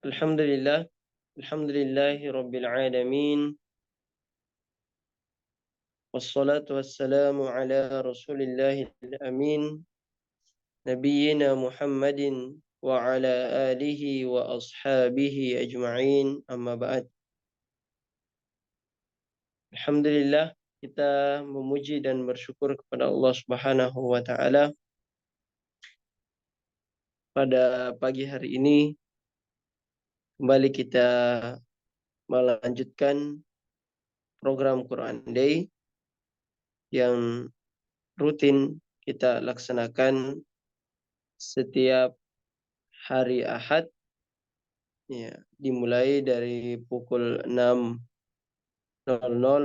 Alhamdulillah, alhamdulillahi rabbil alamin. Wassalatu wassalamu ala rasulillahil amin. Nabiyyina Muhammadin wa ala alihi wa ashabihi ajma'in. Amma ba'd. Alhamdulillah, kita memuji dan bersyukur kepada Allah Subhanahu wa taala pada pagi hari ini kembali kita melanjutkan program Quran Day yang rutin kita laksanakan setiap hari Ahad, ya, dimulai dari pukul 6.00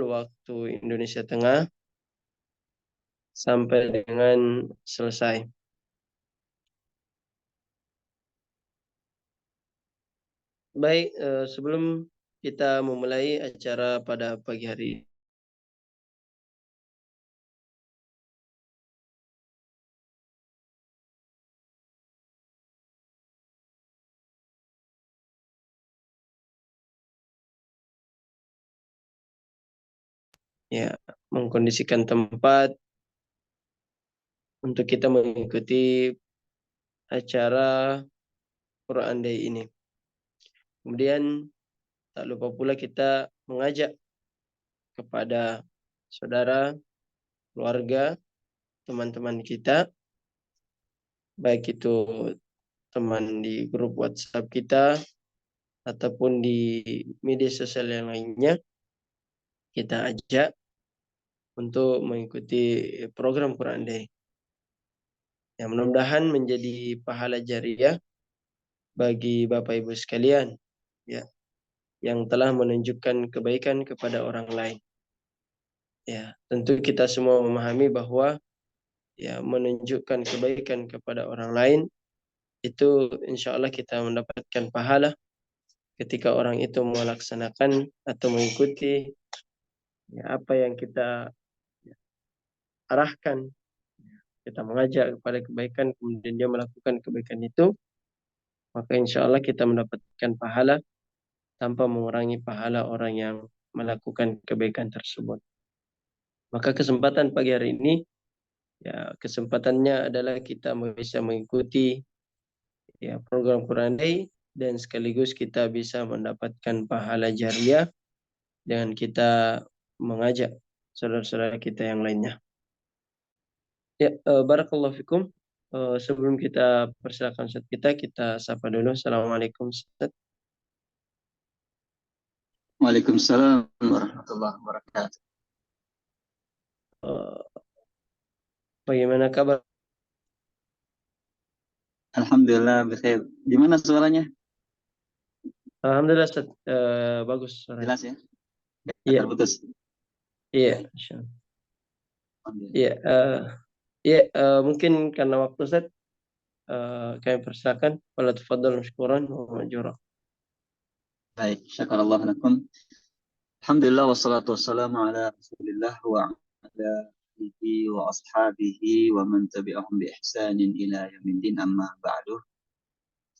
waktu Indonesia Tengah sampai dengan selesai. Baik, sebelum kita memulai acara pada pagi hari ini, ya, mengkondisikan tempat untuk kita mengikuti acara Quran Day ini. Kemudian tak lupa pula kita mengajak kepada saudara, keluarga, teman-teman kita, baik itu teman di grup WhatsApp kita ataupun di media sosial yang lainnya, kita ajak untuk mengikuti program Quran Day. Yang mudah-mudahan menjadi pahala jariah bagi Bapak Ibu sekalian, ya, yang telah menunjukkan kebaikan kepada orang lain. Ya, tentu kita semua memahami bahwa ya menunjukkan kebaikan kepada orang lain itu insya Allah kita mendapatkan pahala ketika orang itu melaksanakan atau mengikuti ya, apa yang kita arahkan. Kita mengajak kepada kebaikan, kemudian dia melakukan kebaikan itu, maka insya Allah kita mendapatkan pahala tanpa mengurangi pahala orang yang melakukan kebaikan tersebut. Maka kesempatan pagi hari ini, ya kesempatannya adalah kita bisa mengikuti ya program Quran Day dan sekaligus kita bisa mendapatkan pahala jariah dengan kita mengajak saudara-saudara kita yang lainnya. Ya, barakallahu fikum. Sebelum kita persilakan Ustaz kita sapa dulu. Assalamualaikum Ustaz. Waalaikumsalam warahmatullahi wabarakatuh. Bagaimana kabar? Alhamdulillah bikhair. Gimana suaranya? Alhamdulillah Ustaz, bagus suaranya. Jelas ya? Iya. Terputus. Iya, insyaallah. Iya, mungkin karena waktu Ustaz, kami persilakan. Wala tafadhal mashkuran wa ma'jura. Baik, syakarallah lakum. Alhamdulillah wassalatu wassalamu ala Rasulillah wa ala alihi wa ashabihi wa man tabi'ahum bi ihsanin ila yaumiddin, amma ba'du.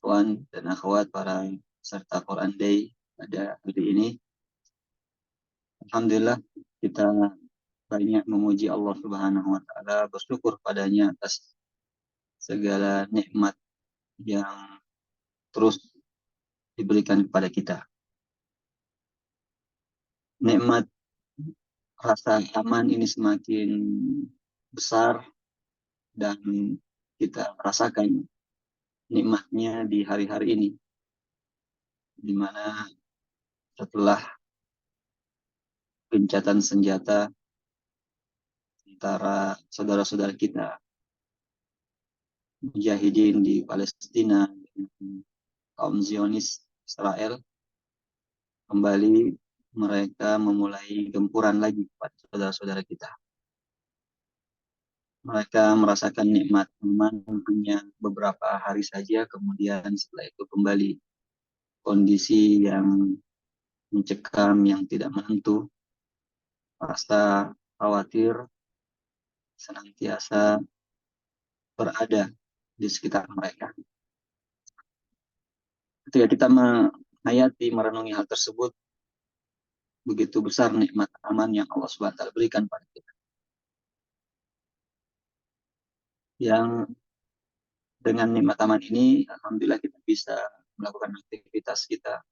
Tuan dan akhwat para peserta Quran Day pada hari ini, alhamdulillah kita banyak memuji Allah Subhanahu wa taala, bersyukur padanya atas segala nikmat yang terus diberikan kepada kita. Nikmat rasa aman ini semakin besar dan kita rasakan nikmatnya di hari-hari ini, di mana setelah gencatan senjata antara saudara-saudara kita mujahidin di Palestina dengan kaum Zionis Israel, kembali mereka memulai gempuran lagi kepada saudara-saudara kita. Mereka merasakan nikmat aman hanya beberapa hari saja, kemudian setelah itu kembali kondisi yang mencekam, yang tidak menentu, rasa khawatir senantiasa berada di sekitar mereka. Ketika kita menghayati, merenungi hal tersebut, begitu besar nikmat aman yang Allah Subhanahu wa taala berikan pada kita. Yang dengan nikmat aman ini, alhamdulillah kita bisa melakukan aktivitas kita,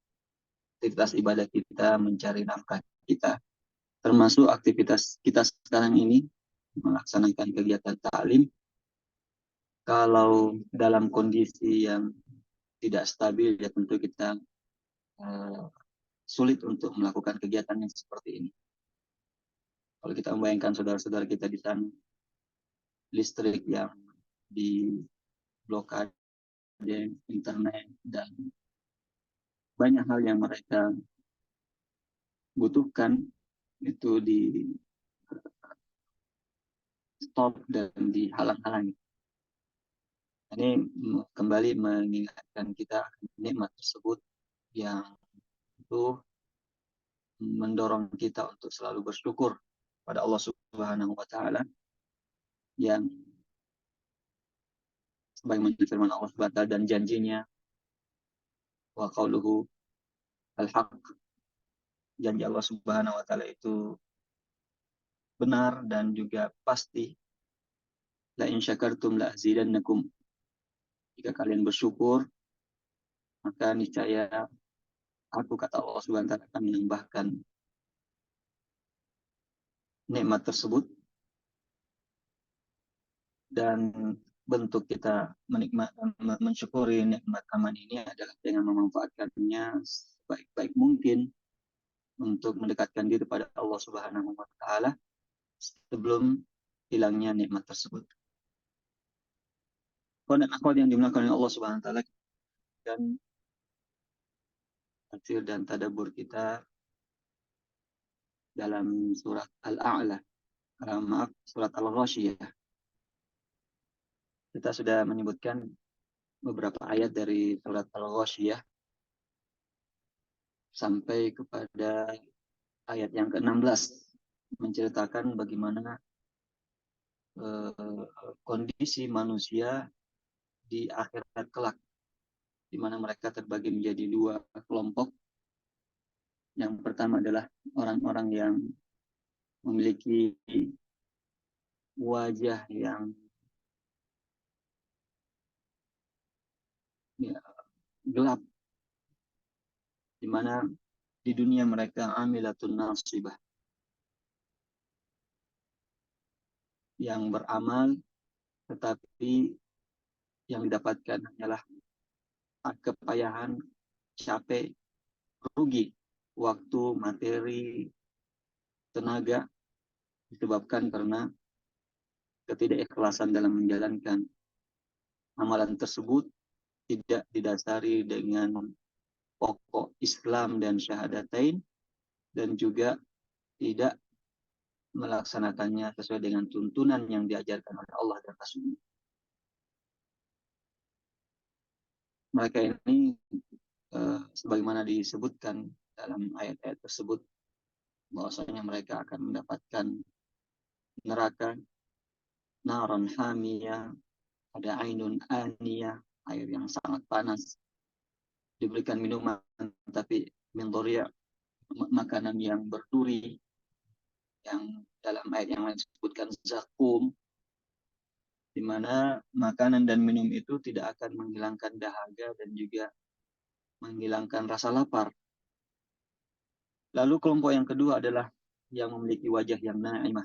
aktivitas ibadah kita, mencari nafkah kita, termasuk aktivitas kita sekarang ini melaksanakan kegiatan taklim. Kalau dalam kondisi yang tidak stabil, ya tentu kita sulit untuk melakukan kegiatan yang seperti ini. Kalau kita membayangkan saudara-saudara kita di sana, listrik yang di blokade, internet, dan banyak hal yang mereka butuhkan itu di stop dan dihalang-halangi. Ini kembali mengingatkan kita nikmat tersebut yang itu mendorong kita untuk selalu bersyukur pada Allah Subhanahu wa taala yang sebagaimana firman Allah Subhanahu wa taala dan janjinya, wa qauluhu al-haq, janji Allah Subhanahu wa taala itu benar dan juga pasti. La in syakartum la azidannakum, jika kalian bersyukur maka niscaya aku, kata Allah Subhanahu wa taala, akan menambahkan nikmat tersebut. Dan bentuk kita mensyukuri nikmat aman ini adalah dengan memanfaatkannya sebaik-baik mungkin untuk mendekatkan diri pada Allah Subhanahu wa taala sebelum hilangnya nikmat tersebut. Dan akhwat yang dimuliakan oleh Allah Subhanahu wa taala, dan tafsir dan tadabbur kita dalam surat Al-A'la, surat Al-Ghasyiyah. Kita sudah menyebutkan beberapa ayat dari surat Al-Ghasyiyah sampai kepada ayat yang ke-16, menceritakan bagaimana kondisi manusia di akhirat kelak, di mana mereka terbagi menjadi dua kelompok. Yang pertama adalah orang-orang yang memiliki wajah yang gelap, di mana di dunia mereka amilatun nasibah, yang beramal tetapi yang didapatkan hanyalah kepayahan, capek, rugi waktu, materi, tenaga, disebabkan karena ketidakikhlasan dalam menjalankan amalan tersebut, tidak didasari dengan pokok Islam dan syahadatain, dan juga tidak melaksanakannya sesuai dengan tuntunan yang diajarkan oleh Allah dan Rasul-Nya. Mereka ini sebagaimana disebutkan dalam ayat-ayat tersebut, bahwasanya mereka akan mendapatkan neraka, naran hamiyah, ada ainun aniyah, air yang sangat panas, diberikan minuman tapi min dhari', makanan yang berduri, yang dalam ayat yang lain disebutkan zakum, di mana makanan dan minum itu tidak akan menghilangkan dahaga dan juga menghilangkan rasa lapar. Lalu kelompok yang kedua adalah yang memiliki wajah yang na'imah,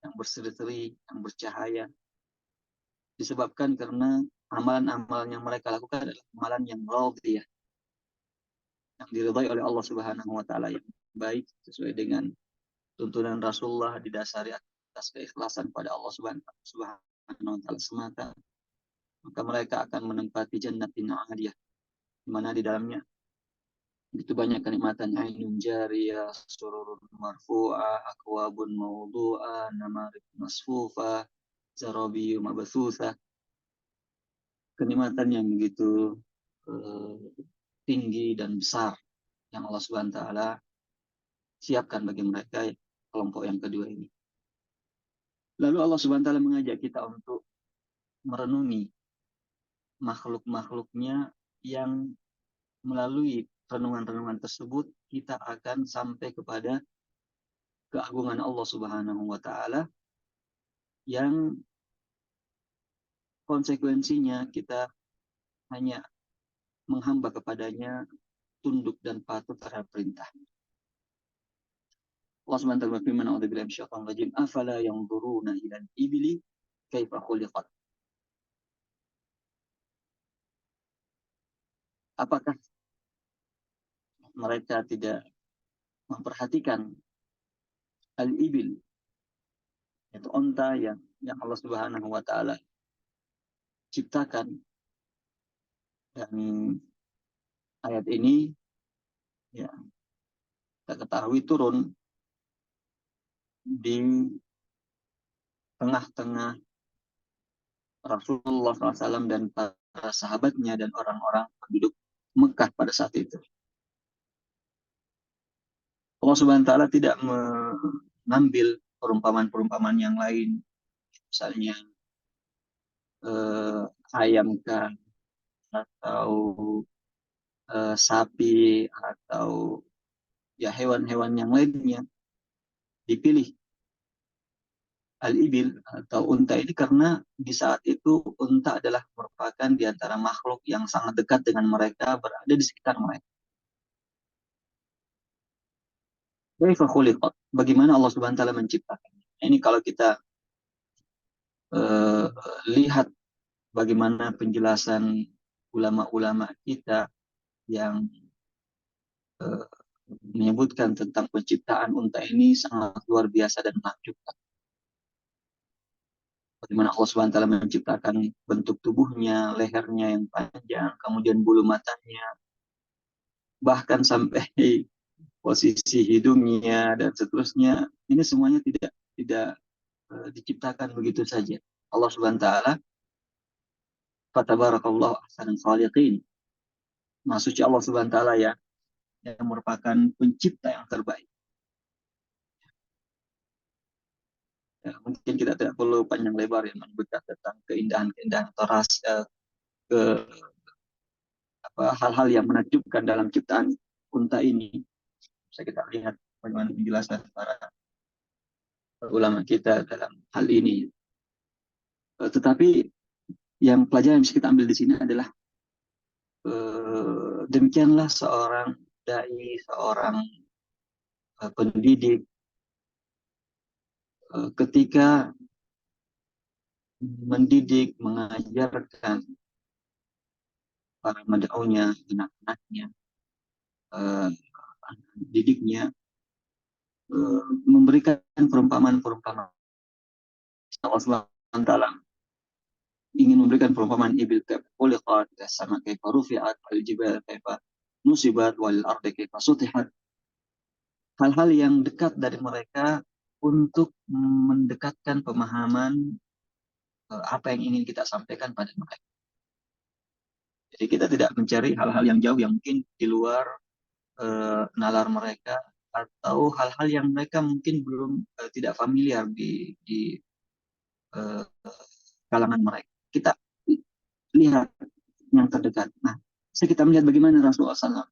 yang berseri-seri, yang bercahaya, disebabkan karena amalan-amalan yang mereka lakukan adalah amalan yang radiyah, yang diridhai oleh Allah Subhanahu wa taala, yang baik sesuai dengan tuntunan Rasulullah, didasari atas keikhlasan pada Allah Subhanahu wa taala semata. Maka mereka akan menempati jannatin 'aliyah, di mana di dalamnya begitu banyak kenikmatan, ainun jariyah, sururun marfu'ah, akwabun mawdu'ah, namarik masfufah, zarabiyu mabthutha. Kenikmatan yang begitu tinggi dan besar yang Allah Subhanahu wa taala siapkan bagi mereka, kelompok yang kedua ini. Lalu Allah Subhanahu wa taala mengajak kita untuk merenungi makhluk-makhluknya yang melalui renungan-renungan tersebut kita akan sampai kepada keagungan Allah Subhanahu wa taala yang konsekuensinya kita hanya menghamba kepadanya, tunduk dan patuh terhadap perintah. Allah Subhanahu wa taala berfirman, "A'udzubillahi minasyaitonir rajim, afala yanzuruna ilal ibli kaifa khuliqat." Apakah mereka tidak memperhatikan al-ibil, yaitu onta yang Allah Subhanahu wa taala ciptakan? Dan ayat ini ya kita ketahui turun di tengah-tengah Rasulullah SAW dan para sahabatnya dan orang-orang penduduk Mekah pada saat itu. Allah Subhanahu wa taala tidak mengambil perumpamaan-perumpamaan yang lain, misalnya ayam kan, atau sapi, atau ya hewan-hewan yang lainnya. Dipilih al-ibil atau unta ini karena di saat itu unta adalah merupakan di antara makhluk yang sangat dekat dengan mereka, berada di sekitar mereka. Bagaimana Allah Subhanahu wa taala menciptakannya? Ini kalau kita lihat bagaimana penjelasan ulama-ulama kita yang menyebutkan tentang penciptaan unta ini sangat luar biasa dan menakjubkan. Bagaimana Allah Subhanahu wa taala menciptakan bentuk tubuhnya, lehernya yang panjang, kemudian bulu matanya, bahkan sampai posisi hidungnya dan seterusnya. Ini semuanya tidak diciptakan begitu saja. Allah Subhanahu wa taala, fatabarakallahu ahsanul khaliqin. Maksudnya Allah Subhanahu wa taala ya yang merupakan pencipta yang terbaik. Ya, mungkin kita tidak perlu panjang lebar yang menyebutkan tentang keindahan-keindahan atau ke hal-hal yang menakjubkan dalam ciptaan unta ini. Bisa kita lihat bagaimana penjelasan para ulama kita dalam hal ini. Tetapi yang pelajaran yang bisa kita ambil di sini adalah demikianlah seorang dai, seorang pendidik ketika mendidik, mengajarkan para mad'unya, anak-anaknya, didiknya, memberikan perumpamaan-perumpamaan. Allah SWT ingin memberikan perumpamaan ibil kaifa khuliqat, sama kaifa rufi'at, wal jibal kaifa nusibat, wal ardi kaifa sutihat. Hal-hal yang dekat dari mereka untuk mendekatkan pemahaman apa yang ingin kita sampaikan pada mereka. Jadi kita tidak mencari hal-hal yang jauh yang mungkin di luar nalar mereka, atau hal-hal yang mereka mungkin belum tidak familiar di kalangan mereka. Kita lihat yang terdekat. Nah, kita melihat bagaimana Rasulullah SAW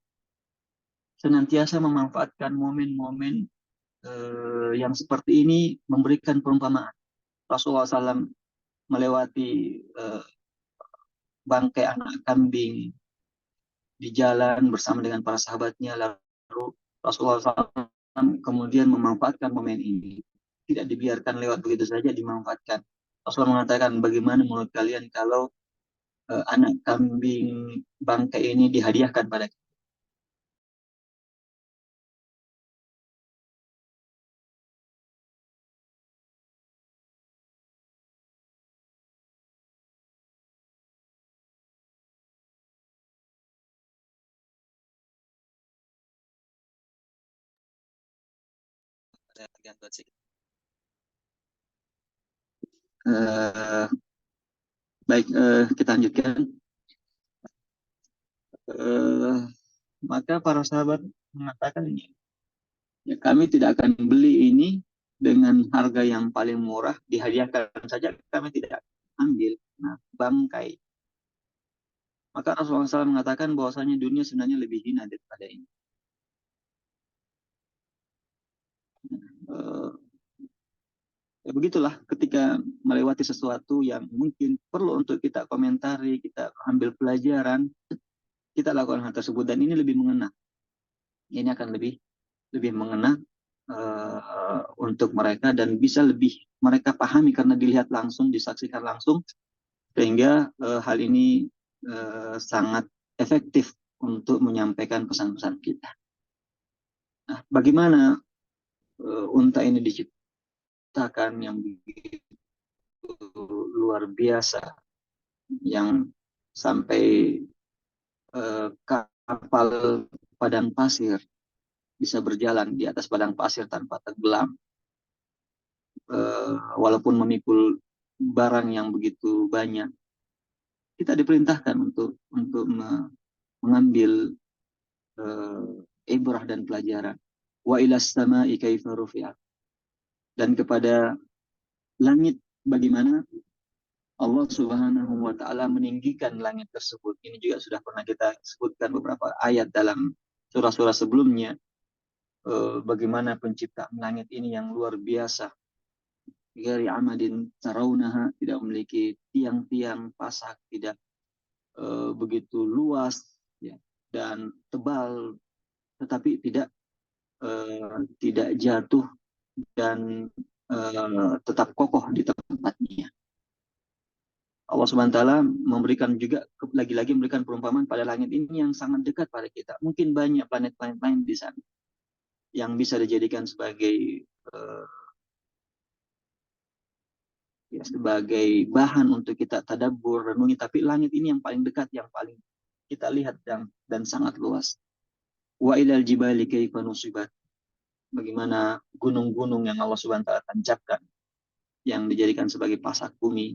senantiasa memanfaatkan momen-momen yang seperti ini memberikan perumpamaan. Rasulullah SAW melewati bangkai anak kambing di jalan bersama dengan para sahabatnya, lalu Rasulullah SAW kemudian memanfaatkan momen ini. Tidak dibiarkan lewat begitu saja, dimanfaatkan. Rasulullah mengatakan, bagaimana menurut kalian kalau anak kambing bangkai ini dihadiahkan pada kita? Baik, kita lanjutkan. Maka para sahabat mengatakan, ya, kami tidak akan beli ini dengan harga yang paling murah, dihadiahkan saja kami tidak ambil. Nah, bangkai. Maka Rasulullah SAW mengatakan bahwasanya dunia sebenarnya lebih hina daripada ini. Eh, Ya begitulah ketika melewati sesuatu yang mungkin perlu untuk kita komentari, kita ambil pelajaran, kita lakukan hal tersebut dan ini lebih mengena. Ini akan lebih mengena untuk mereka dan bisa lebih mereka pahami karena dilihat langsung, disaksikan langsung, sehingga hal ini sangat efektif untuk menyampaikan pesan-pesan kita. Nah, bagaimana unta ini diciptakan yang begitu luar biasa, yang sampai kapal padang pasir bisa berjalan di atas padang pasir tanpa tenggelam, walaupun memikul barang yang begitu banyak. Kita diperintahkan untuk mengambil ibrah dan pelajaran. Wa ilas sama'i kaifa rufi'at. Dan kepada langit bagaimana Allah Subhanahu wa taala meninggikan langit tersebut. Ini juga sudah pernah kita sebutkan beberapa ayat dalam surah-surah sebelumnya. Bagaimana penciptaan langit ini yang luar biasa. Ghairi amadin tarawunaha, tidak memiliki tiang-tiang pasak, tidak begitu luas ya, dan tebal, tetapi tidak jatuh dan tetap kokoh di tempatnya. Allah Subhanahu wa taala memberikan juga lagi-lagi memberikan perumpamaan pada langit ini yang sangat dekat pada kita. Mungkin banyak planet-planet lain di sana yang bisa dijadikan sebagai sebagai bahan untuk kita tadabbur, renungi, tapi langit ini yang paling dekat, yang paling kita lihat dan sangat luas. Wa ilal jibali kaifa nusibat. Bagaimana gunung-gunung yang Allah Subhanahu wa taala tancapkan yang dijadikan sebagai pasak bumi,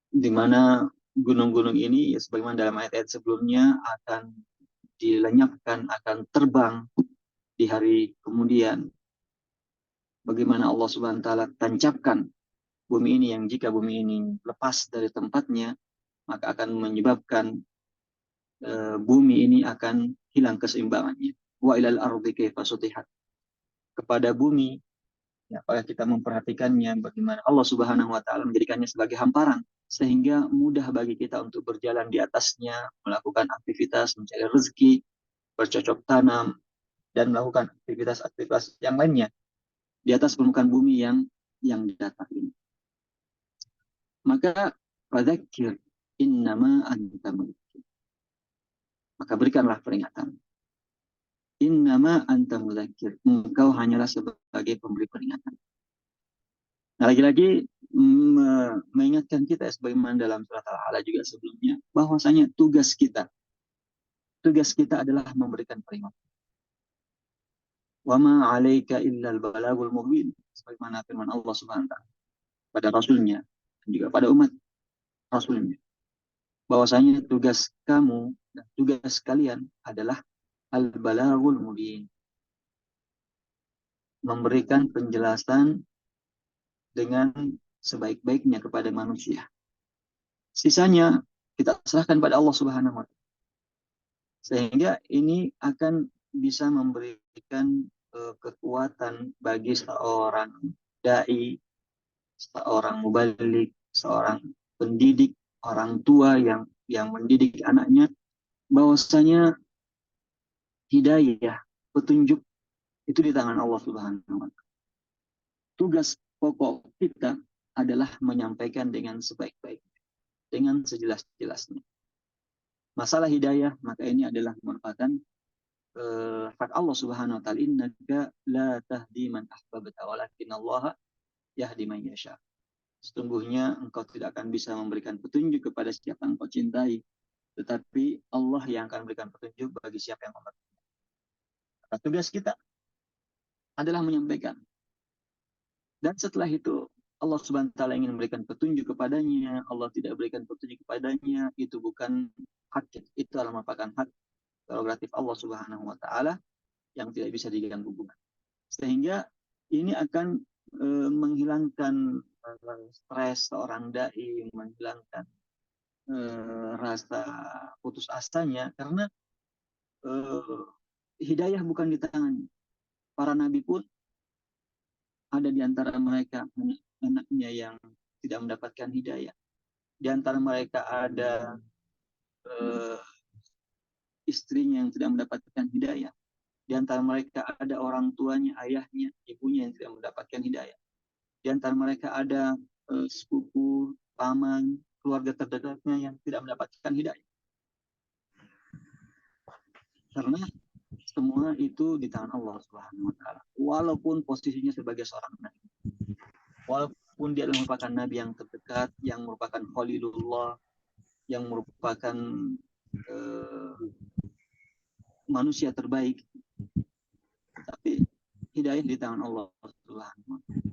di mana gunung-gunung ini ya, sebagaimana dalam ayat-ayat sebelumnya akan dilenyapkan, akan terbang di hari kemudian. Bagaimana Allah Subhanahu wa taala tancapkan bumi ini yang jika bumi ini lepas dari tempatnya maka akan menyebabkan bumi ini akan hilang keseimbangannya. Wa ilal ardi kaifa sutihat. Kepada bumi, ya, apakah kita memperhatikannya bagaimana Allah Subhanahu wa taala menjadikannya sebagai hamparan sehingga mudah bagi kita untuk berjalan di atasnya, melakukan aktivitas, mencari rezeki, bercocok tanam dan melakukan aktivitas-aktivitas yang lainnya di atas permukaan bumi yang datar ini. Maka fadzakir innama anta mudzakir. Maka berikanlah peringatan. Innama anta mudzakir. Engkau hanyalah sebagai pemberi peringatan. Nah, lagi-lagi mengingatkan kita sebagaimana dalam surat Al-A'la juga sebelumnya bahwasanya tugas kita adalah memberikan peringatan. Wa ma 'alaika illal balagul mubin. Sebagaimana firman Allah Subhanahu wa taala pada rasulnya dan juga pada umat rasulnya. Bahwasanya tugas kamu dan tugas kalian adalah al-balagul mubin. Memberikan penjelasan dengan sebaik-baiknya kepada manusia. Sisanya kita serahkan pada Allah Subhanahu wa taala. Sehingga ini akan bisa memberikan kekuatan bagi seorang dai, seorang mubalik, seorang pendidik, orang tua yang mendidik anaknya, bahwasanya hidayah, petunjuk itu di tangan Allah Subhanahu wa taala. Tugas pokok kita adalah menyampaikan dengan sebaik-baiknya, dengan sejelas-jelasnya. Masalah hidayah, maka ini adalah merupakan hak Allah Subhanahu wa taala. Innaka la tahdi man ahbabta walakin Allah yahdi man yasha. Sesungguhnya engkau tidak akan bisa memberikan petunjuk kepada siapa yang engkau cintai, tetapi Allah yang akan memberikan petunjuk bagi siapa yang engkau cintai. Tugas kita adalah menyampaikan. Dan setelah itu Allah Subhanahu wa taala ingin memberikan petunjuk kepadanya, Allah tidak berikan petunjuk kepadanya, itu bukan hak, itu adalah merupakan hak prerogatif Allah Subhanahu wa taala yang tidak bisa diganggu-gugat. Sehingga ini akan menghilangkan stres seorang dai, menghilangkan rasa putus asanya, karena hidayah bukan di tangan para nabi pun. Ada di antara mereka anak-anaknya yang tidak mendapatkan hidayah. Di antara mereka ada istrinya yang tidak mendapatkan hidayah. Di antara mereka ada orang tuanya, ayahnya, ibunya yang tidak mendapatkan hidayah. Di antara mereka ada sepupu, paman, keluarga terdekatnya yang tidak mendapatkan hidayah. Karena semua itu di tangan Allah Subhanahu wa taala. Walaupun posisinya sebagai seorang nabi. Walaupun dia merupakan nabi yang terdekat, yang merupakan khalilullah, yang merupakan manusia terbaik, tapi hidayah di tangan Allah Subhanahu wa taala.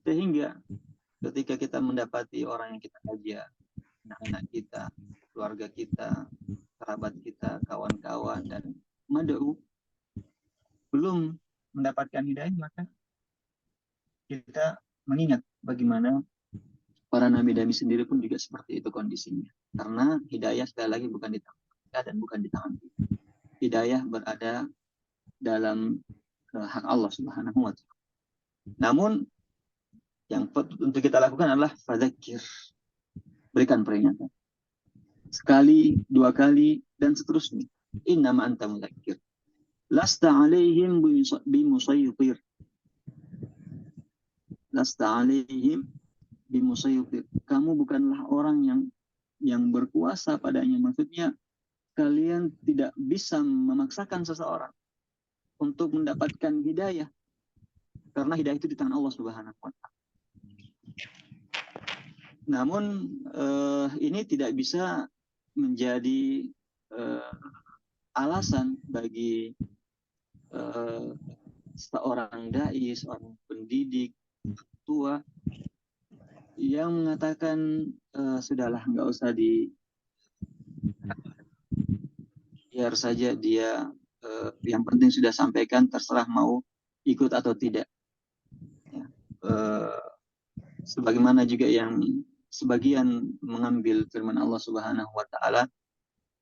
Sehingga ketika kita mendapati orang yang kita ajak, anak-anak kita, keluarga kita, kerabat kita, kawan-kawan, dan mad'u belum mendapatkan hidayah, maka kita mengingat bagaimana para nabi-nabi sendiri pun juga seperti itu kondisinya. Karena hidayah sekali lagi bukan di tangan kita dan bukan di tangan kita. Hidayah berada dalam hak Allah Subhanahu wa taala. Namun yang untuk kita lakukan adalah fadzakir. Berikan peringatan. Sekali, dua kali, dan seterusnya. Innama anta mudzakir. Lasta alaihim bimusaytir. Lasta alaihim bimusaytir. Kamu bukanlah orang yang berkuasa padanya. Maksudnya kalian tidak bisa memaksakan seseorang untuk mendapatkan hidayah. Karena hidayah itu di tangan Allah Subhanahu wa taala. Namun ini tidak bisa menjadi alasan bagi seorang dai, seorang pendidik tua yang mengatakan sudahlah, nggak usah biar saja dia, yang penting sudah sampaikan, terserah mau ikut atau tidak. Ya, sebagaimana juga yang sebagian mengambil firman Allah Subhanahu wa taala,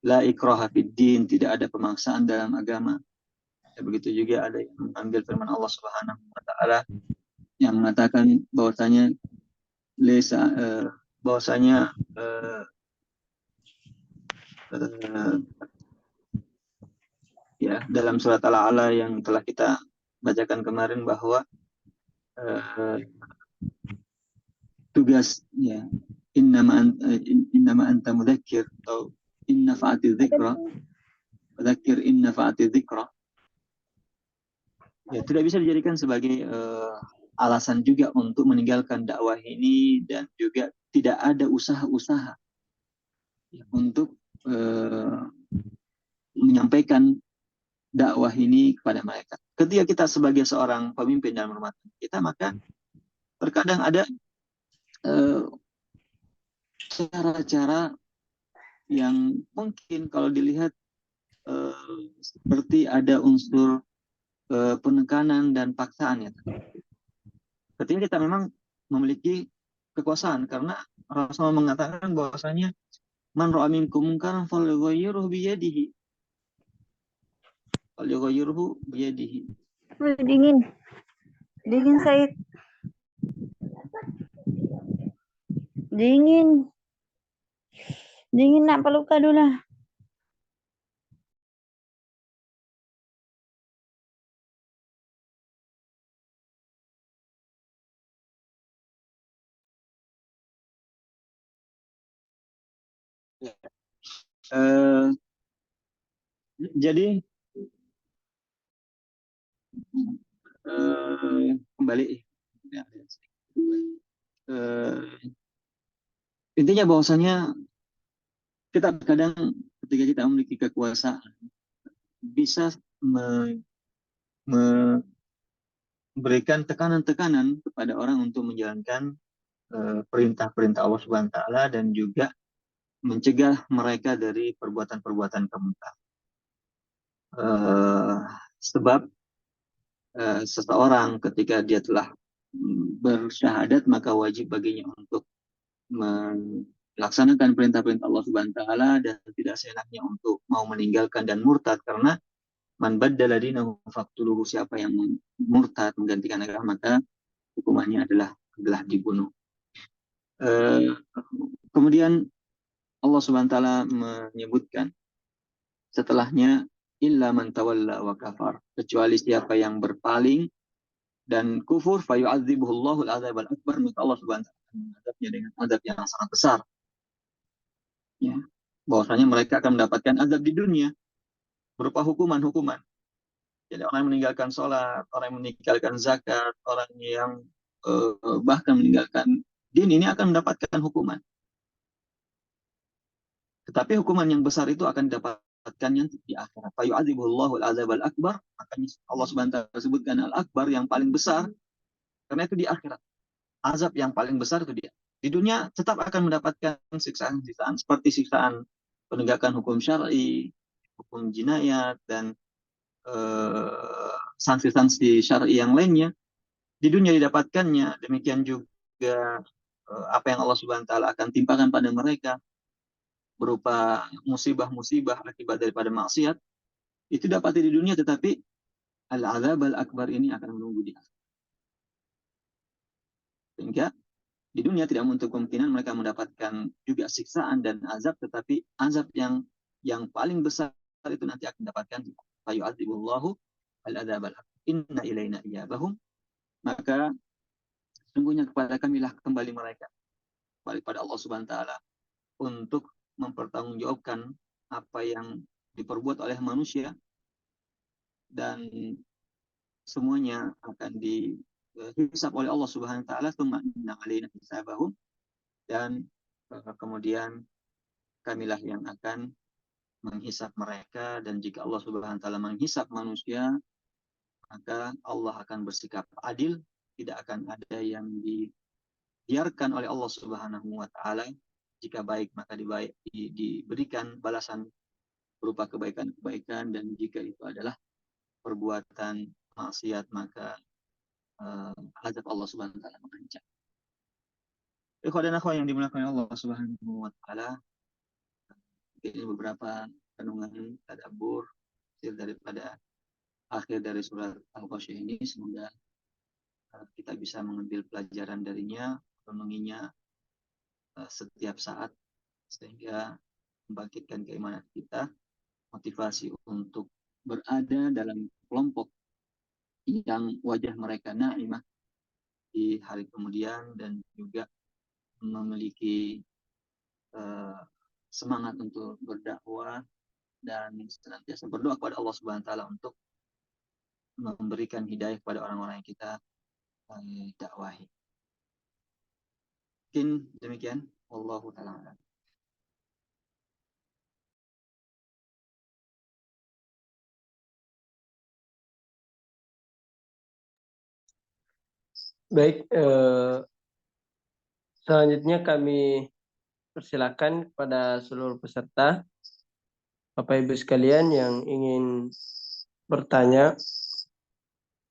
la ikraha fid din, tidak ada pemaksaan dalam agama. Ya, begitu juga ada yang mengambil firman Allah Subhanahu wa taala yang mengatakan bahwasanya ya, dalam surat Al-A'la yang telah kita bacakan kemarin, bahwa tugas, ya, innama anta mudzakir, atau inna fa'ati dzikra, dzakir inna fa'ati dzikra, ya, tidak bisa dijadikan sebagai alasan juga untuk meninggalkan dakwah ini, dan juga tidak ada usaha-usaha untuk menyampaikan dakwah ini kepada mereka. Ketika kita sebagai seorang pemimpin dalam rumah kita, maka terkadang ada cara-cara yang mungkin kalau dilihat seperti ada unsur penekanan dan paksaan, ya. Ketika kita memang memiliki kekuasaan, karena Rasulullah mengatakan bahwasanya man ra'a minkum munkaran falyughayyirhu biyadihi. Falyughayyirhu biyadihi. Dingin. Dingin, Said. Dingin. Dingin, nak peluka dulu lah. Jadi kembali, intinya bahwasanya kita kadang ketika kita memiliki kekuasaan bisa memberikan tekanan-tekanan kepada orang untuk menjalankan perintah-perintah Allah Subhanahu wa taala, dan juga mencegah mereka dari perbuatan-perbuatan kemungkaran. Sebab seseorang ketika dia telah bersyahadat, maka wajib baginya untuk melaksanakan perintah-perintah Allah Subhanahu wa taala dan tidak seenaknya untuk mau meninggalkan dan murtad, karena man baddala dinahu faqtuluhu, siapa yang murtad menggantikan agama maka hukumannya adalah dibunuh. Kemudian Allah Subhanahu wa taala menyebutkan setelahnya, illa man tawalla wa kafar, kecuali siapa yang berpaling dan kufur, fayu'adzibuhullahu al-'adzab al-akbar, maka Allah Subhanahu wa taala mengadabnya dengan azab yang sangat besar. Ya, bahwasanya mereka akan mendapatkan azab di dunia berupa hukuman-hukuman. Jadi orang yang meninggalkan sholat, orang yang meninggalkan zakat, orang yang bahkan meninggalkan din, ini akan mendapatkan hukuman. Tetapi hukuman yang besar itu akan didapatkannya di akhirat. Fayu'adzibuhullahu al-'adzab al-akbar, makanya Allah Subhanahu wa taala sebutkan al-akbar, yang paling besar, karena itu di akhirat. Azab yang paling besar itu dia. Di dunia tetap akan mendapatkan siksaan-siksaan seperti siksaan penegakan hukum syar'i, hukum jinayat, dan sanksi-sanksi syar'i yang lainnya. Di dunia didapatkannya. Demikian juga apa yang Allah Subhanahu wa taala akan timpakan pada mereka berupa musibah-musibah akibat daripada maksiat, itu dapat di dunia, tetapi al-'adzab al-akbar ini akan menunggu di akhirat. Sehingga di dunia tidak menutup kemungkinan mereka mendapatkan juga siksaan dan azab, tetapi azab yang paling besar itu nanti akan mendapatkan fayu'adzibullahu al-'adzab al-akbar. Inna ilaina iyabahum, maka sungguhnya kepada kamilah kembali mereka, kembali pada Allah Subhanahu wa taala, untuk mempertanggungjawabkan apa yang diperbuat oleh manusia, dan semuanya akan dihisab oleh Allah Subhanahu wa taala. Tsumma inna 'alaina hisabahum, dan kemudian kamilah yang akan menghisab mereka. Dan jika Allah Subhanahu wa taala menghisab manusia, maka Allah akan bersikap adil, tidak akan ada yang dibiarkan oleh Allah Subhanahu wa taala. Jika baik maka diberikan balasan berupa kebaikan-kebaikan, dan jika itu adalah perbuatan maksiat maka azab Allah Subhanahu wa taala mengancam. Ikhwan dan akhwat yang dimuliakan Allah Subhanahu wa taala, ini beberapa renungan tadabbur daripada akhir dari surat Al-Ghasyiyah ini. Semoga kita bisa mengambil pelajaran darinya, renunginya setiap saat, sehingga membangkitkan keimanan kita, motivasi untuk berada dalam kelompok yang wajah mereka na'imah di hari kemudian, dan juga memiliki semangat untuk berdakwah dan senantiasa berdoa kepada Allah Subhanahu wa taala untuk memberikan hidayah kepada orang-orang yang kita dakwahi. Mungkin demikian, wallahu taala. Baik, selanjutnya kami persilakan kepada seluruh peserta, Bapak Ibu sekalian yang ingin bertanya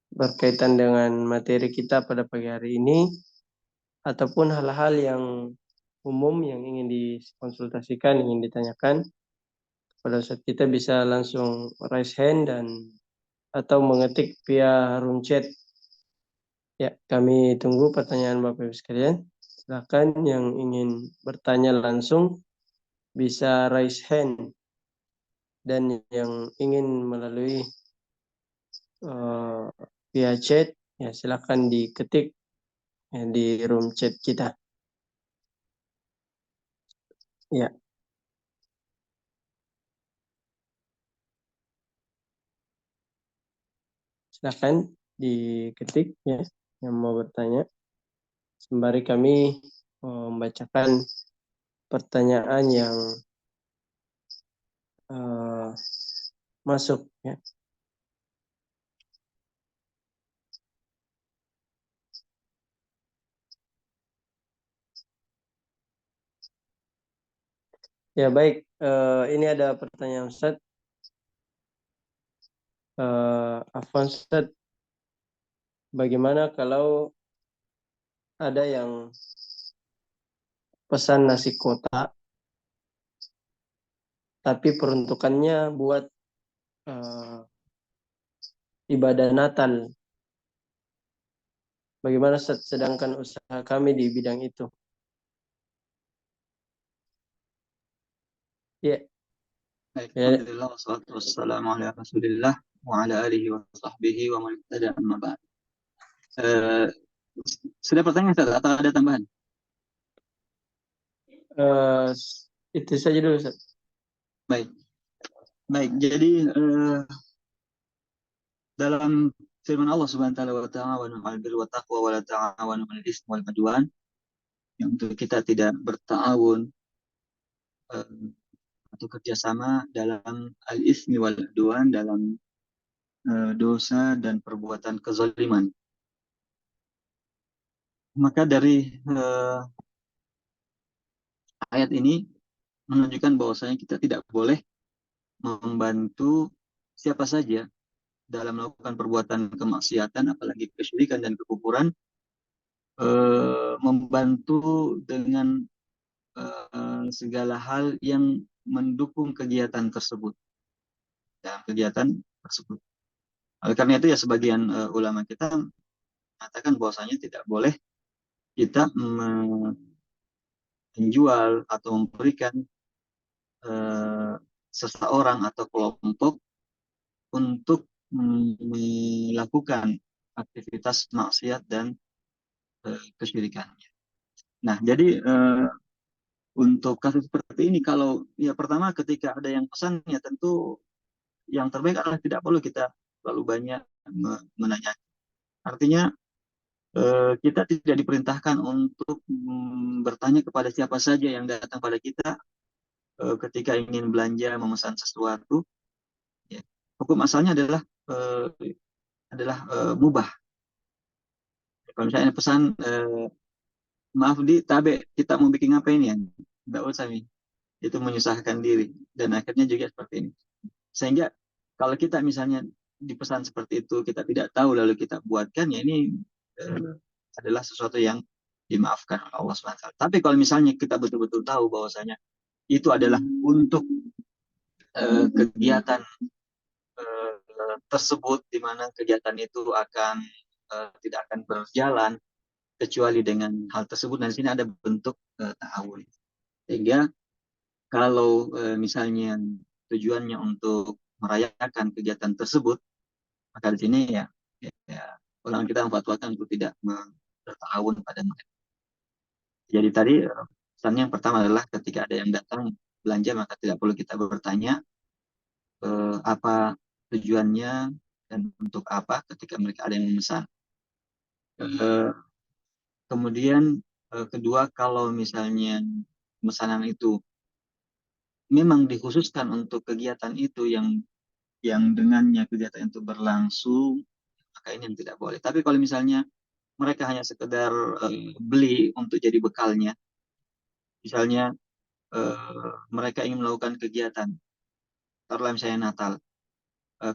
berkaitan dengan materi kita pada pagi hari ini, ataupun hal-hal yang umum yang ingin dikonsultasikan, ingin ditanyakan, pada saat kita bisa langsung raise hand dan atau mengetik via room chat. Ya, kami tunggu pertanyaan Bapak Ibu sekalian. Silakan yang ingin bertanya langsung bisa raise hand, dan yang ingin melalui via chat ya silakan diketik ya, di room chat kita. Ya. Silakan diketik ya yang mau bertanya, sembari kami membacakan pertanyaan yang masuk ya. Ya baik, ini ada pertanyaan Ustaz. Afwan Ustaz, bagaimana kalau ada yang pesan nasi kotak, tapi peruntukannya buat ibadah Natal. Bagaimana sedangkan usaha kami di bidang itu? Ya, Baik, ya, alhamdulillah wassalatu wassalamu ala Rasulillah wa ala alihi wa sahbihi wa man ihtada amma ba'd. Sudah pertanyaan Ustaz, atau ada tambahan? eh, itu saja dulu, Ustaz. Baik. Baik, jadi dalam firman Allah Subhanahu wa ta'ala, wa ta'awanu 'alal birri wat taqwa wa la ta'awanu 'alal itsmi wal 'udwan, yang untuk kita tidak bertawun atau kerjasama dalam al-itsmi wal 'udwan, dalam dosa dan perbuatan kezaliman. Maka dari ayat ini menunjukkan bahwasanya kita tidak boleh membantu siapa saja dalam melakukan perbuatan kemaksiatan, apalagi kesyirikan dan kekufuran, membantu dengan segala hal yang mendukung kegiatan tersebut, dalam kegiatan tersebut. Oleh karena itu ya sebagian ulama kita mengatakan bahwasanya tidak boleh kita menjual atau memberikan seseorang atau kelompok untuk melakukan aktivitas maksiat dan kesyirikannya. Nah, jadi untuk kasus seperti ini, kalau ya pertama ketika ada yang pesan, ya tentu yang terbaik adalah tidak perlu kita terlalu banyak menanya. Artinya kita tidak diperintahkan untuk bertanya kepada siapa saja yang datang pada kita ketika ingin belanja, memesan sesuatu. Ya. Hukum asalnya adalah mubah. Kalau misalnya pesan, maaf di tabe, kita mau bikin apa ini ya? Tidak usah nih. Itu menyusahkan diri. Dan akhirnya juga seperti ini. Sehingga kalau kita misalnya dipesan seperti itu, kita tidak tahu lalu kita buatkan, ya ini adalah sesuatu yang dimaafkan oleh Allah SWT. Tapi kalau misalnya kita betul-betul tahu bahwasanya itu adalah untuk kegiatan tersebut, di mana kegiatan itu tidak akan berjalan kecuali dengan hal tersebut, dan di sini ada bentuk ta'awun. Sehingga kalau misalnya tujuannya untuk merayakan kegiatan tersebut, maka di sini ya ulama kita memfatwakan untuk tidak bertahun pada mereka. Jadi tadi pesannya yang pertama adalah ketika ada yang datang belanja, maka tidak perlu kita bertanya apa tujuannya dan untuk apa ketika mereka ada yang memesan. Kemudian kedua, kalau misalnya pemesanan itu memang dikhususkan untuk kegiatan itu yang dengannya kegiatan itu berlangsung, maka ini yang tidak boleh. Tapi kalau misalnya mereka hanya sekedar beli untuk jadi bekalnya, misalnya mereka ingin melakukan kegiatan, taruhlah misalnya Natal,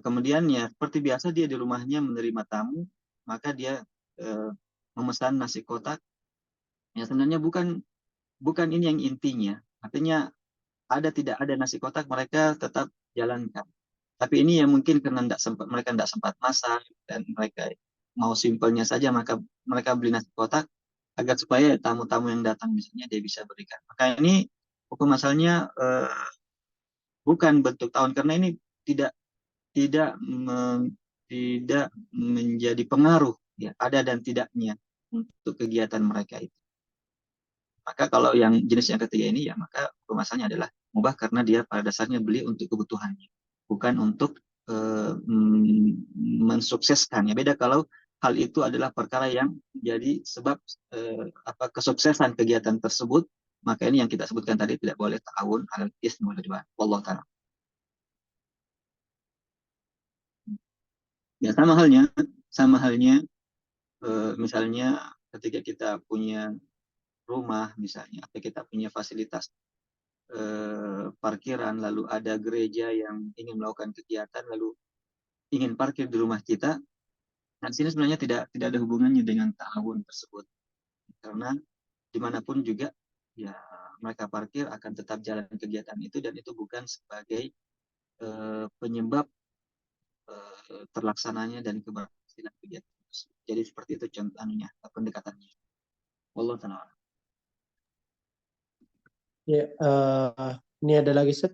kemudian ya seperti biasa dia di rumahnya menerima tamu, maka dia memesan nasi kotak. Ya sebenarnya bukan ini yang intinya. Artinya tidak ada nasi kotak, mereka tetap jalankan. Tapi ini ya mungkin karena mereka tidak sempat masak dan mereka mau simpelnya saja, maka mereka beli nasi kotak agar supaya tamu-tamu yang datang misalnya dia bisa berikan. Maka ini hukum asalnya bukan bentuk tawon, karena ini tidak tidak tidak menjadi pengaruh ya ada dan tidaknya untuk kegiatan mereka itu. Maka kalau yang jenis yang ketiga ini ya maka hukum asalnya adalah mubah, karena dia pada dasarnya beli untuk kebutuhannya, bukan untuk mensukseskan. Ya beda kalau hal itu adalah perkara yang jadi sebab kesuksesan kegiatan tersebut, maka ini yang kita sebutkan tadi tidak boleh ta'awun 'alal itsmi wal 'udwan. Wallahu ta'ala. Ya sama halnya misalnya ketika kita punya rumah misalnya, atau kita punya fasilitas parkiran, lalu ada gereja yang ingin melakukan kegiatan, lalu ingin parkir di rumah kita. Nah, di sini sebenarnya tidak ada hubungannya dengan ta'awun tersebut. karena dimanapun juga ya mereka parkir akan tetap jalan kegiatan itu, dan itu bukan sebagai penyebab terlaksananya dan keberhasilan kegiatan itu. Jadi seperti itu contohnya pendekatannya. Wallahu ta'ala. Ya, ini ada lagi Ustaz.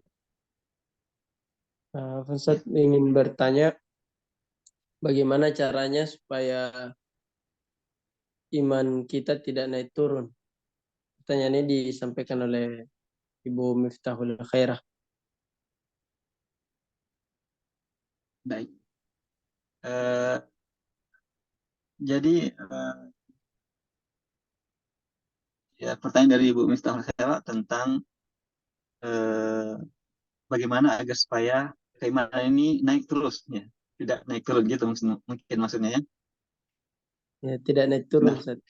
Ustaz ingin bertanya, bagaimana caranya supaya iman kita tidak naik turun? Pertanyaan ini disampaikan oleh Ibu Miftahul Khairah. Baik. Jadi ya pertanyaan dari Ibu Miftahul Khairah tentang bagaimana agar supaya keimanan ini naik terus, ya, tidak naik turun gitu mungkin maksudnya ya. Ya, tidak naik turun Nah, Ustaz.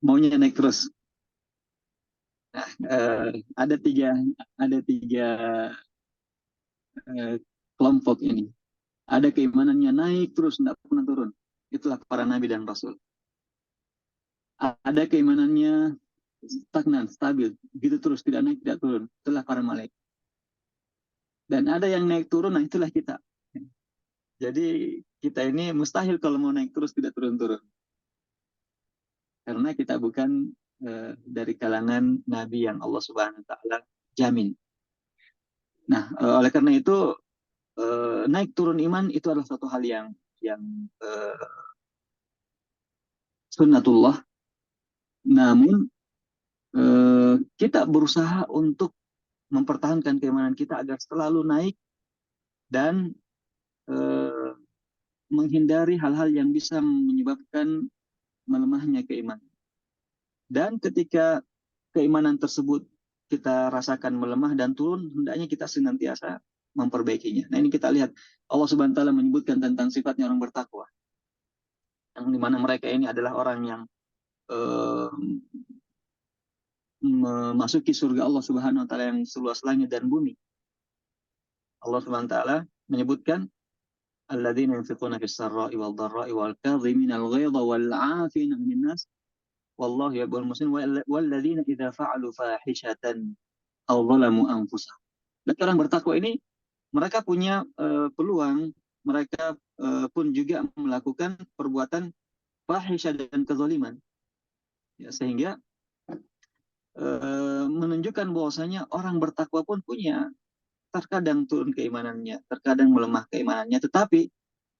maunya naik terus. Nah, ada tiga kelompok ini. Ada keimanannya naik terus, tidak pernah turun. Itulah para nabi dan rasul. Ada keimanannya stagnan, stabil, gitu terus, tidak naik, tidak turun. Itulah para malaikat. Dan ada yang naik turun, nah itulah kita. Jadi kita ini mustahil kalau mau naik terus tidak turun-turun. Karena kita bukan dari kalangan nabi yang Allah Subhanahu wa taala jamin. Nah, oleh karena itu naik turun iman itu adalah suatu hal yang sunnatullah. Namun kita berusaha untuk mempertahankan keimanan kita agar selalu naik dan menghindari hal-hal yang bisa menyebabkan melemahnya keimanan. Dan ketika keimanan tersebut kita rasakan melemah dan turun, hendaknya kita senantiasa memperbaikinya. Nah, ini kita lihat Allah Subhanahu wa taala menyebutkan tentang sifatnya orang bertakwa, yang dimana mereka ini adalah orang yang memasuki surga Allah Subhanahu wa taala yang seluas langit dan bumi. Allah Subhanahu wa taala menyebutkan alladzina yunfiquna fis sarra'i wal dharra'i wal kadhimina al ghaidha wal 'afina 'anil nas wallahu yuhibbul muhsinin walladzina idza fa'alu fahishatan aw zalamu anfusahum. Dan orang bertakwa ini mereka punya peluang, mereka pun juga melakukan perbuatan fahisyah dan kezaliman. Ya, sehingga menunjukkan bahwasanya orang bertakwa pun punya terkadang turun keimanannya, terkadang melemah keimanannya, tetapi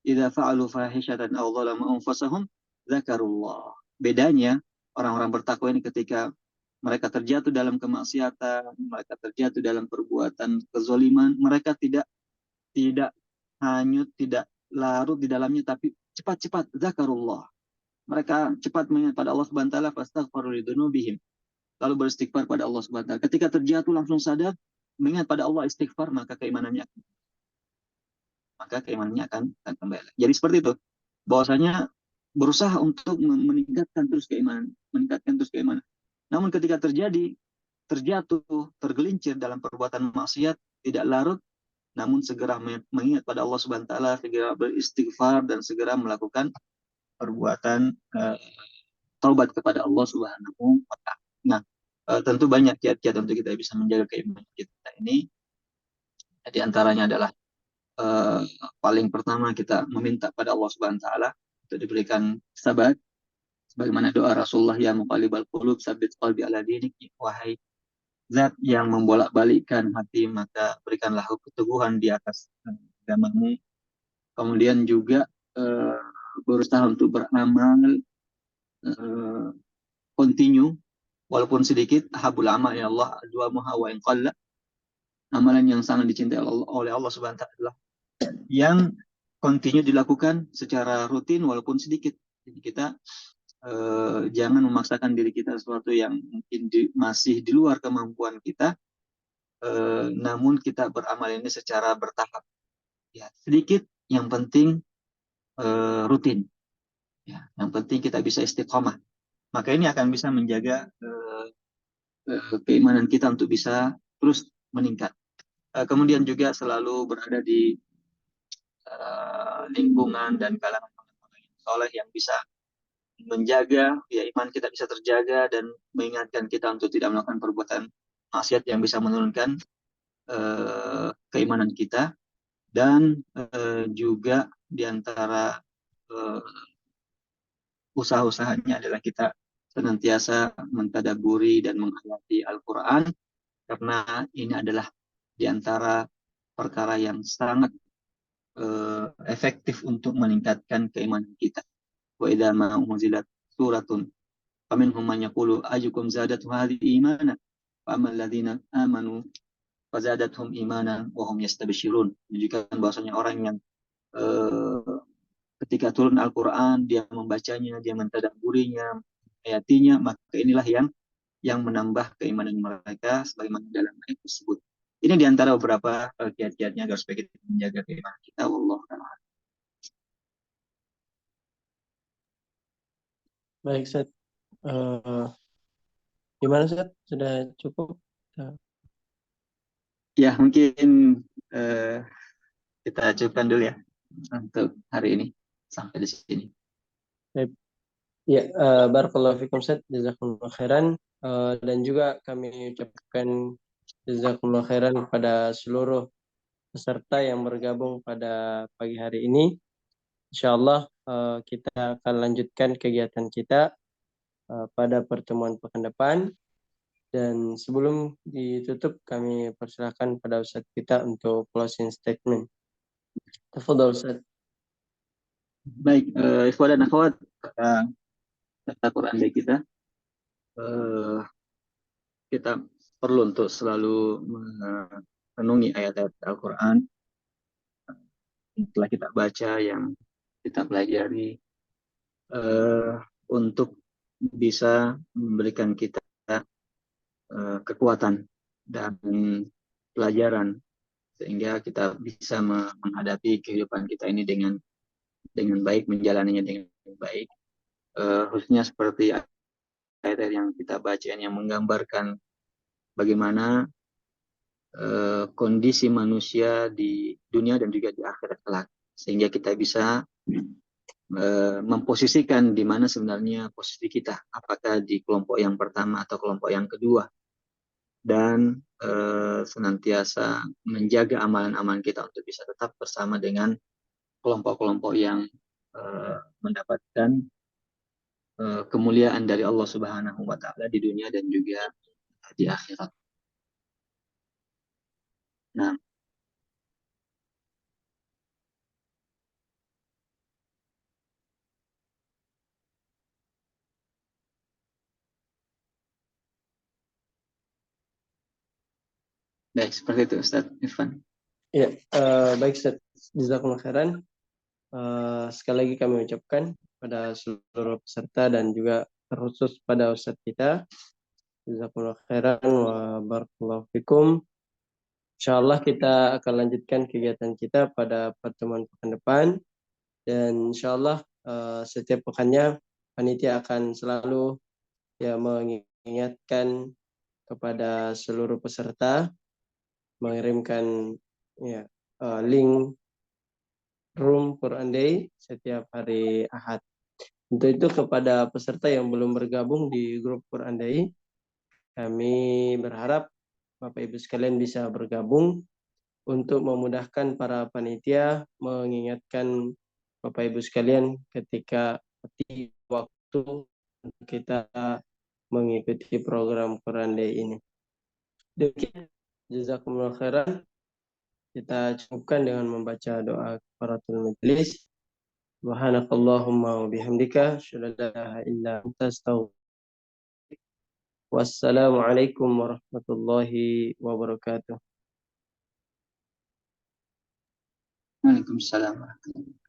idza fa'alu fahisyatan aw zalamu anfusahum dzakarullah. Bedanya orang-orang bertakwa ini ketika mereka terjatuh dalam kemaksiatan, mereka terjatuh dalam perbuatan kezaliman, mereka tidak hanyut, tidak larut di dalamnya, tapi cepat-cepat zakarullah. Mereka cepat mengingat pada Allah Subhanahu wa taala, fastaghfiru lidzunubihim. Lalu beristighfar pada Allah Subhanahu wa taala. Ketika terjatuh langsung sadar, mengingat pada Allah, istighfar, maka keimanannya akan kembali. Jadi seperti itu. Bahwasanya berusaha untuk meningkatkan terus keimanan. Namun ketika terjatuh, tergelincir dalam perbuatan maksiat, tidak larut, namun segera mengingat pada Allah Subhanahu wa taala, segera beristighfar dan segera melakukan perbuatan taubat kepada Allah Subhanahu wa taala. Nah, tentu banyak kiat-kiat untuk kita bisa menjaga keimanan kita ini. Di antaranya adalah paling pertama kita meminta pada Allah Subhanahu wa taala untuk diberikan sabar, sebagaimana doa Rasulullah, ya muqallibal qulub tsabbit qalbi ala dinik, wahai zat yang membolak-balikkan hati, maka berikanlah keteguhan di atas agamamu. Kemudian juga berusaha untuk beramal continue walaupun sedikit. Habul amal ya Allah dua muhawa yang qalla. Amalan yang sangat dicintai oleh Allah Subhanahu wa taala yang continue dilakukan secara rutin walaupun sedikit. Jadi kita jangan memaksakan diri kita sesuatu yang mungkin masih di luar kemampuan kita, namun kita beramal ini secara bertahap. Ya, sedikit, yang penting rutin. Ya, yang penting kita bisa istiqomah. Maka ini akan bisa menjaga keimanan kita untuk bisa terus meningkat. Kemudian juga selalu berada di lingkungan dan kalangan orang-orang yang soleh yang bisa menjaga ya iman kita bisa terjaga dan mengingatkan kita untuk tidak melakukan perbuatan maksiat yang bisa menurunkan keimanan kita. Dan juga diantara usaha-usahanya adalah kita senantiasa mentadaburi dan menghayati Al-Quran, karena ini adalah diantara perkara yang sangat efektif untuk meningkatkan keimanan kita. Wa idza ma unzilat suratun faminhum man yaqulu ayyukum zadatu hadhihi imana fa ammal ladzina amanu fazadathum imana wa hum yastabshirun. Menunjukkan bahwasanya orang yang ketika turun Al-Quran, dia membacanya, dia mentadabburinya, ayatinya, maka inilah yang menambah keimanan mereka sebagaimana dalam ayat tersebut. Ini diantara beberapa kiat-kiatnya agar supaya kita menjaga keimanan kita. Wallahu a'lam. Baik, Ustaz. Gimana, Ustaz? Sudah cukup? Ya, mungkin kita cukupkan dulu ya untuk hari ini. Sampai di sini. Baik. Ya, barakallahu fikum, Ustaz. Jazakumullah khairan. Dan juga kami ucapkan jazakumullah khairan kepada seluruh peserta yang bergabung pada pagi hari ini. Insyaallah kita akan lanjutkan kegiatan kita pada pertemuan pekan depan. Dan sebelum ditutup, kami persilahkan pada Ustadz kita untuk closing statement. Tafadhol, Ustadz. Baik, ikhwan dan akhwat, kata Quran Day kita, kita perlu untuk selalu merenungi ayat-ayat Al-Quran yang telah kita baca, yang kita pelajari, untuk bisa memberikan kita kekuatan dan pelajaran sehingga kita bisa menghadapi kehidupan kita ini dengan baik, menjalaninya dengan baik. Khususnya seperti ayat yang kita baca yang menggambarkan bagaimana kondisi manusia di dunia dan juga di akhirat kelak, sehingga kita bisa memposisikan di mana sebenarnya posisi kita, apakah di kelompok yang pertama atau kelompok yang kedua, dan senantiasa menjaga amalan-amalan kita untuk bisa tetap bersama dengan kelompok-kelompok yang mendapatkan kemuliaan dari Allah Subhanahu wa Ta'ala di dunia dan juga di akhirat. Nah, baik, seperti itu Ustaz Irfan. Ya, baik, Ustadz. Jazakumullah khairan. Sekali lagi kami ucapkan pada seluruh peserta dan juga terkhusus pada Ustadz kita. Jazakumullah khairan wa barakallahu fikum. Insyaallah kita akan lanjutkan kegiatan kita pada pertemuan pekan depan. Dan insyaallah setiap pekannya panitia akan selalu mengingatkan kepada seluruh peserta, mengirimkan link Room Quran Day setiap hari Ahad. Untuk itu kepada peserta yang belum bergabung di grup Quran Day, kami berharap Bapak Ibu sekalian bisa bergabung untuk memudahkan para panitia mengingatkan Bapak Ibu sekalian ketika waktu kita mengikuti program Quran Day ini. Demikian, jazakumullah khairan. Kita cukupkan dengan membaca doa kafaratul majelis. Subhanakallahumma wa bihamdika asyhadu an la ilaha illa anta astaghfiruka. Wassalamualaikum warahmatullahi wabarakatuh. Waalaikumsalam warahmatullahi wabarakatuh.